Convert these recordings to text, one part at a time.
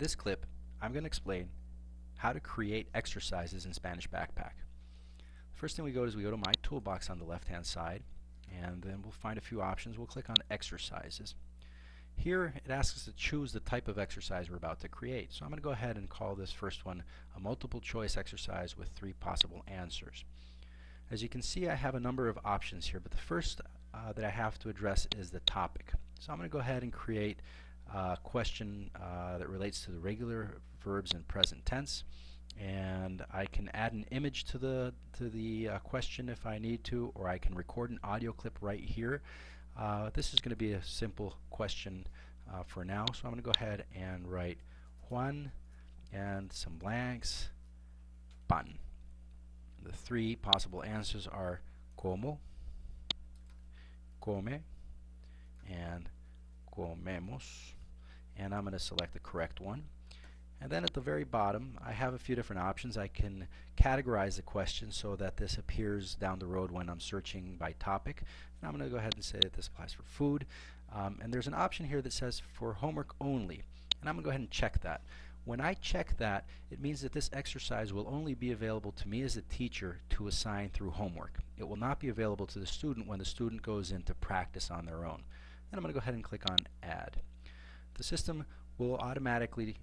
this clip, I'm going to explain how to create exercises in Spanish Backpack. First thing we go is we go to My Toolbox on the left-hand side, and then we'll find a few options. We'll click on Exercises. Here it asks us to choose the type of exercise we're about to create. So I'm going to go ahead and call this first one a multiple choice exercise with 3 possible answers. As you can see, I have a number of options here, but the first that I have to address is the topic. So I'm going to go ahead and create a question that relates to the regular verbs in present tense, and I can add an image to the question if I need to, or I can record an audio clip right here. This is going to be a simple question for now, so I'm going to go ahead and write Juan and some blanks, pan. The 3 possible answers are como, come, and comemos, and I'm going to select the correct one. And then at the very bottom I have a few different options. I can categorize the question so that this appears down the road when I'm searching by topic, and I'm going to go ahead and say that this applies for food. And there's an option here that says for homework only, and I'm going to go ahead and check that. When I check that, it means that this exercise will only be available to me as a teacher to assign through homework. It will not be available to the student when the student goes in to practice on their own. And I'm going to go ahead and click on Add. The system will automatically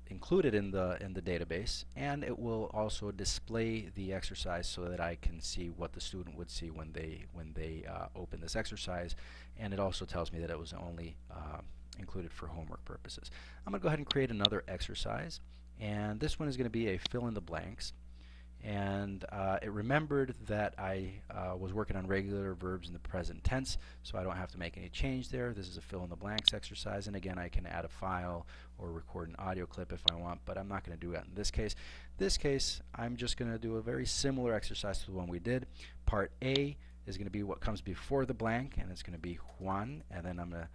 include it in the database, and it will also display the exercise so that I can see what the student would see when they open this exercise, and it also tells me that it was only included for homework purposes. I'm going to go ahead and create another exercise, and this one is going to be a fill in the blanks, and it remembered that I was working on regular verbs in the present tense, so I don't have to make any change there. This is a fill in the blanks exercise, and again I can add a file or record an audio clip if I want, but I'm not going to do that in this case. This case I'm just going to do a very similar exercise to the one we did. Part A is going to be what comes before the blank, and it's going to be Juan, and then I'm going to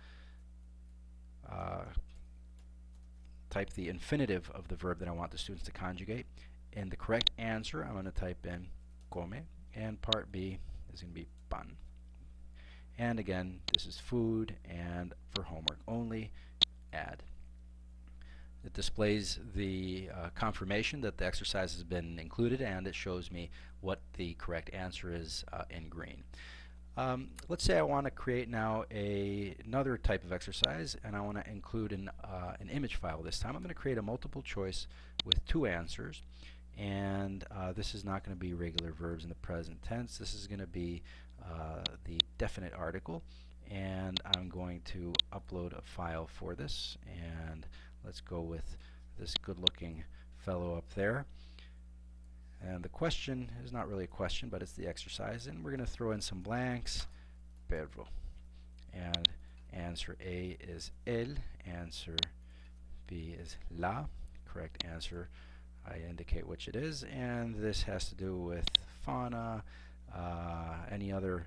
type the infinitive of the verb that I want the students to conjugate. In the correct answer, I'm going to type in come, and part B is going to be pan. And again, this is food, and for homework only, add. It displays the confirmation that the exercise has been included, and it shows me what the correct answer is in green. Let's say I want to create now another type of exercise, and I want to include an image file this time. I'm going to create a multiple choice with 2 answers, and this is not going to be regular verbs in the present tense. This is going to be the definite article, and I'm going to upload a file for this, and let's go with this good-looking fellow up there. And the question is not really a question, but it's the exercise, and we're going to throw in some blanks, perro. And answer A is el, answer B is la. Correct answer, I indicate which it is, and this has to do with fauna, any other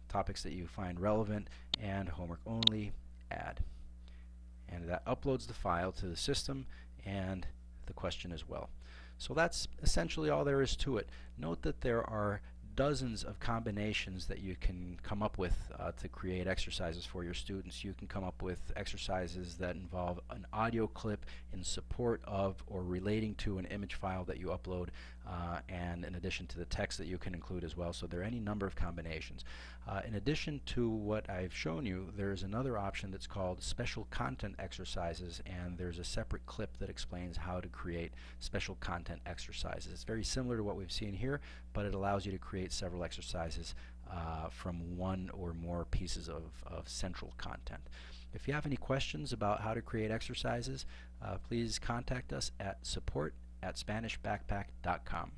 topics that you find relevant, and homework only, add. And that uploads the file to the system and the question as well. So that's essentially all there is to it. Note that there are dozens of combinations that you can come up with to create exercises for your students. You can come up with exercises that involve an audio clip in support of or relating to an image file that you upload, and in addition to the text that you can include as well. So there are any number of combinations. In addition to what I've shown you, there's another option that's called special content exercises, and there's a separate clip that explains how to create special content exercises. It's very similar to what we've seen here, but it allows you to create several exercises from one or more pieces of central content. If you have any questions about how to create exercises, please contact us at support@SpanishBackpack.com.